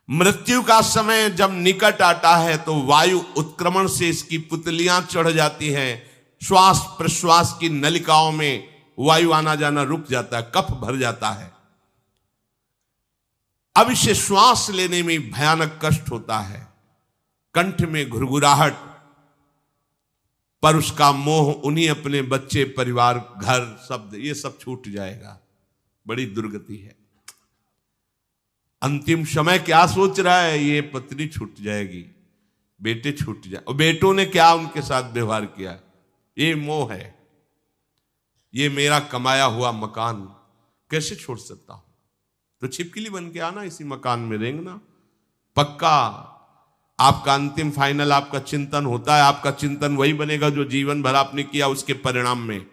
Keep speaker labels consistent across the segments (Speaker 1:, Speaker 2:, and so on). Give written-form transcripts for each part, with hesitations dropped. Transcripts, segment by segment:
Speaker 1: मृत्यु का समय जब निकट आता है तो वायु उत्क्रमण से इसकी पुतलियां चढ़ जाती हैं, श्वास प्रश्वास की नलिकाओं में वायु आना जाना रुक जाता है, कफ भर जाता है। अब इसे श्वास लेने में भयानक कष्ट होता है, कंठ में घुरघुराहट, पर उसका मोह उन्हीं अपने बच्चे परिवार घर शब्द ये सब छूट जाएगा। बड़ी दुर्गति है। अंतिम समय क्या सोच रहा है, ये पत्नी छूट जाएगी, बेटे छूट जाए, और बेटों ने क्या उनके साथ व्यवहार किया, ये मोह है। ये मेरा कमाया हुआ मकान कैसे छोड़ सकता हूं, तो छिपकली बन के आना, इसी मकान में रेंगना। पक्का आपका अंतिम फाइनल आपका चिंतन होता है, आपका चिंतन वही बनेगा जो जीवन भर आपने किया, उसके परिणाम में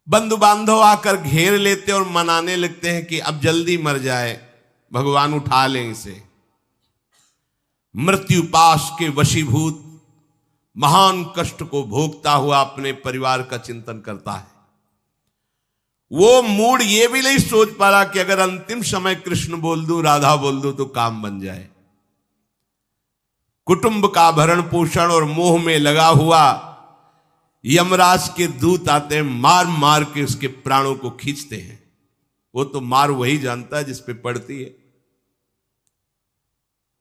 Speaker 1: बंधु बांधव आकर घेर लेते और मनाने लगते हैं कि अब जल्दी मर जाए, भगवान उठा लें इसे। मृत्यु पाश के वशीभूत महान कष्ट को भोगता हुआ अपने परिवार का चिंतन करता है। वो मूड ये भी नहीं सोच पा रहा कि अगर अंतिम समय कृष्ण बोल दूं, राधा बोल दूं तो काम बन जाए। कुटुंब का भरण पोषण और मोह में लगा हुआ यमराज के दूत आते हैं, मार मार के उसके प्राणों को खींचते हैं। वो तो मार वही जानता है जिस पे पड़ती है,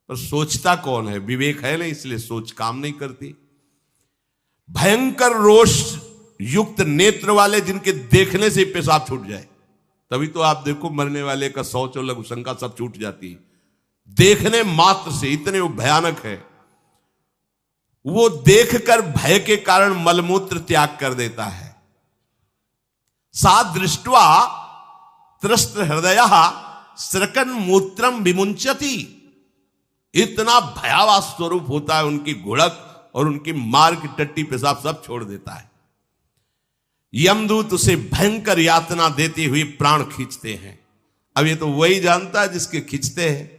Speaker 1: पर सोचता कौन है, विवेक है नहीं, इसलिए सोच काम नहीं करती। भयंकर रोष युक्त नेत्र वाले, जिनके देखने से पेशाब छूट जाए, तभी तो आप देखो मरने वाले का शौच और लघु शंका सब छूट जाती है, देखने मात्र से, इतने वो भयानक है। वो देखकर भय के कारण मलमूत्र त्याग कर देता है। सा दृष्ट्वा त्रस्त हृदय स्रकन मूत्रम विमुंचति, इतना भयावह स्वरूप होता है उनकी घुड़क, और उनकी मार की टट्टी पेशाब सब छोड़ देता है। यमदूत उसे भयंकर यातना देते हुए प्राण खींचते हैं। अब ये तो वही जानता है जिसके खींचते हैं।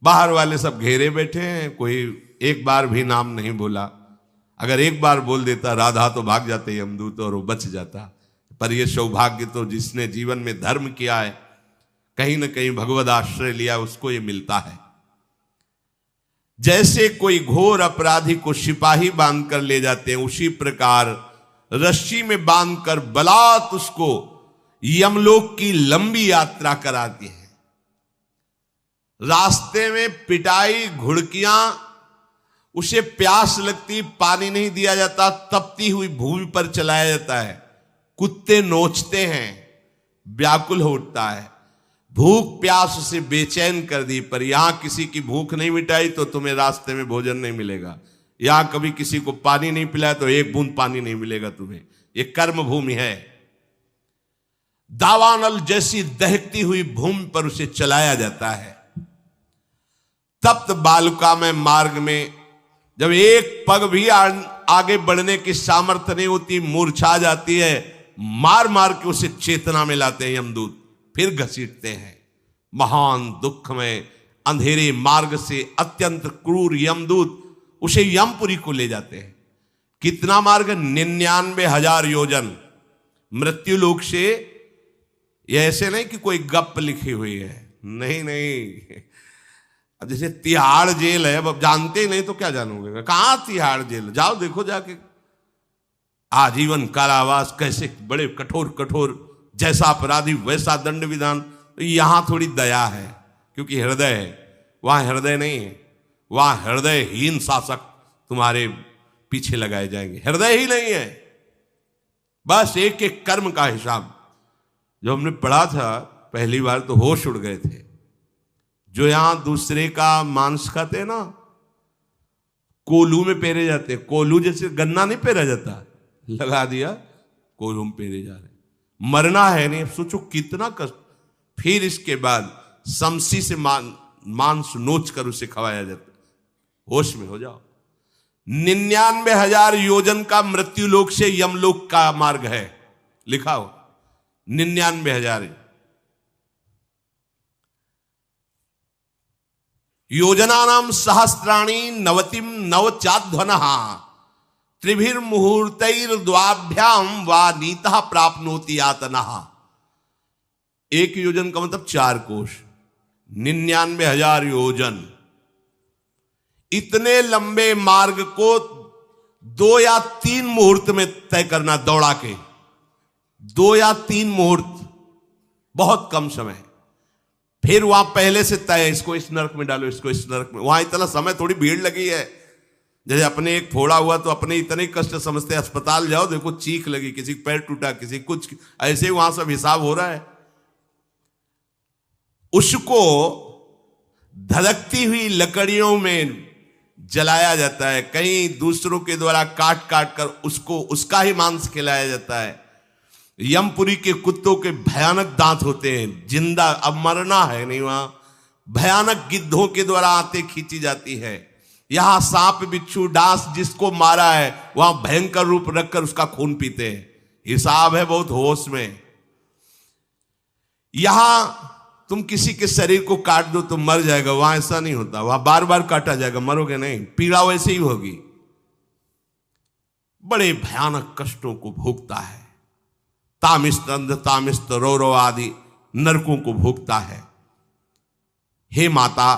Speaker 1: बाहर वाले सब घेरे बैठे हैं, कोई एक बार भी नाम नहीं बोला। अगर एक बार बोल देता राधा तो भाग जाते यमदूत और वो बच जाता। पर यह सौभाग्य तो जिसने जीवन में धर्म किया है, कहीं ना कहीं भगवद आश्रय लिया, उसको ये मिलता है। जैसे कोई घोर अपराधी को सिपाही बांधकर ले जाते हैं, उसी प्रकार रस्सी में बांधकर बलात् उसको यमलोक की लंबी यात्रा कराती है। रास्ते में पिटाई, घुड़कियां, उसे प्यास लगती, पानी नहीं दिया जाता, तपती हुई भूमि पर चलाया जाता है। कुत्ते नोचते हैं, व्याकुल हो उठता है। भूख प्यास उसे बेचैन कर दी, पर यहां किसी की भूख नहीं मिटाई तो तुम्हें रास्ते में भोजन नहीं मिलेगा। यहां कभी किसी को पानी नहीं पिलाया तो एक बूंद पानी नहीं मिलेगा तुम्हें। ये कर्म भूमि है। दावानल जैसी दहकती हुई भूमि पर उसे चलाया जाता है। तप्त बालुका में मार्ग में जब एक पग भी आगे बढ़ने की सामर्थ्य नहीं होती, मूर्छा जाती है, मार मार के उसे चेतना में लाते हैं यमदूत, फिर घसीटते हैं। महान दुख में अंधेरे मार्ग से अत्यंत क्रूर यमदूत उसे यमपुरी को ले जाते हैं। कितना मार्ग? 99,000 योजन मृत्यु लोक से। यह ऐसे नहीं कि कोई गप लिखी हुई है, नहीं नहीं। अब जैसे तिहाड़ जेल है, अब जानते ही नहीं तो क्या जानोगे, कहां तिहाड़ जेल, जाओ देखो जाके। आजीवन कारावास, कैसे बड़े कठोर कठोर, जैसा अपराधी वैसा दंड विधान। तो यहां थोड़ी दया है क्योंकि हृदय है, वहां हृदय नहीं है। वहां हृदयहीन शासक तुम्हारे पीछे लगाए जाएंगे। हृदय ही नहीं है, बस एक एक कर्म का हिसाब। जो हमने पढ़ा था पहली बार तो होश उड़ गए थे। जो यहां दूसरे का मांस खाते हैं ना, कोलू में पेरे जाते हैं। कोलू जैसे गन्ना नहीं पेरा जाता, लगा दिया, कोलू में पेरे जा रहे। मरना है नहीं, सोचो कितना कष्ट। फिर इसके बाद समसी से मांस नोच कर उसे खवाया जाता। होश में हो जाओ। 99,000 योजन का मृत्यु लोक से यमलोक का मार्ग है, लिखा हो 99,000 योजनानाम सहस्राणी नवतिम नवचाध्वनः त्रिभिर्मुहूर्तैर्द्वाभ्याम वा नीतः प्राप्नोति यातनः। एक योजन का मतलब 4 कोश, 99,000 योजन। इतने लंबे मार्ग को 2 या 3 मुहूर्त में तय करना, दौड़ा के 2 या 3 मुहूर्त, बहुत कम समय। फिर वहां पहले से तय, इसको इस नरक में डालो, इसको इस नरक में। वहां इतना समय, थोड़ी भीड़ लगी है। जैसे अपने एक फोड़ा हुआ तो अपने इतने कष्ट समझते, अस्पताल जाओ देखो चीख लगी, किसी का पैर टूटा, किसी कुछ, ऐसे ही वहां सब हिसाब हो रहा है। उसको धधकती हुई लकड़ियों में जलाया जाता है, कहीं दूसरों के द्वारा काट काट कर उसको उसका ही मांस खिलाया जाता है। यमपुरी के कुत्तों के भयानक दांत होते हैं, जिंदा, अब मरना है नहीं वहां। भयानक गिद्धों के द्वारा आते खींची जाती है। यहां सांप बिच्छू डांस जिसको मारा है, वहां भयंकर रूप रखकर उसका खून पीते हैं। हिसाब है बहुत होश में। यहां तुम किसी के शरीर को काट दो तो मर जाएगा, वहां ऐसा नहीं होता। वहां बार बार काटा जाएगा, मरोगे नहीं, पीड़ा वैसे ही होगी। बड़े भयानक कष्टों को भोगता है। तामिस्त, अंध तामिस्त, रौरव आदि नरकों को भोगता है। हे माता,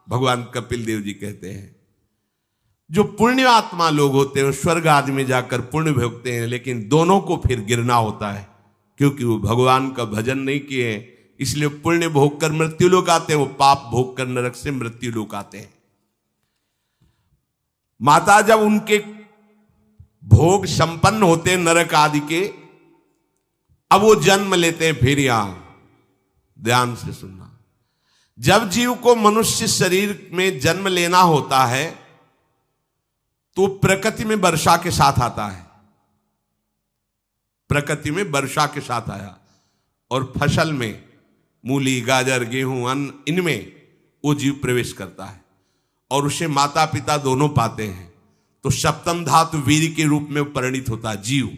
Speaker 1: भगवान कपिल देव जी कहते हैं, जो पुण्य आत्मा लोग होते हैं स्वर्ग आदि में जाकर पुण्य भोगते हैं, लेकिन दोनों को फिर गिरना होता है, क्योंकि वो भगवान का भजन नहीं किए, इसलिए पुण्य भोग कर मृत्यु लोक आते हैं, वो पाप भोग कर नरक से मृत्यु लोक आते हैं। माता जब उनके भोग संपन्न होते हैं नरक आदि के, अब वो जन्म लेते हैं फिर यहां। ध्यान से सुनना, जब जीव को मनुष्य शरीर में जन्म लेना होता है तो प्रकृति में वर्षा के साथ आता है। प्रकृति में वर्षा के साथ आया, और फसल में मूली, गाजर, गेहूं, अन्न, इनमें वो जीव प्रवेश करता है, और उसे माता पिता दोनों पाते हैं। तो सप्तम धातु वीर के रूप में परिणित होता है जीव।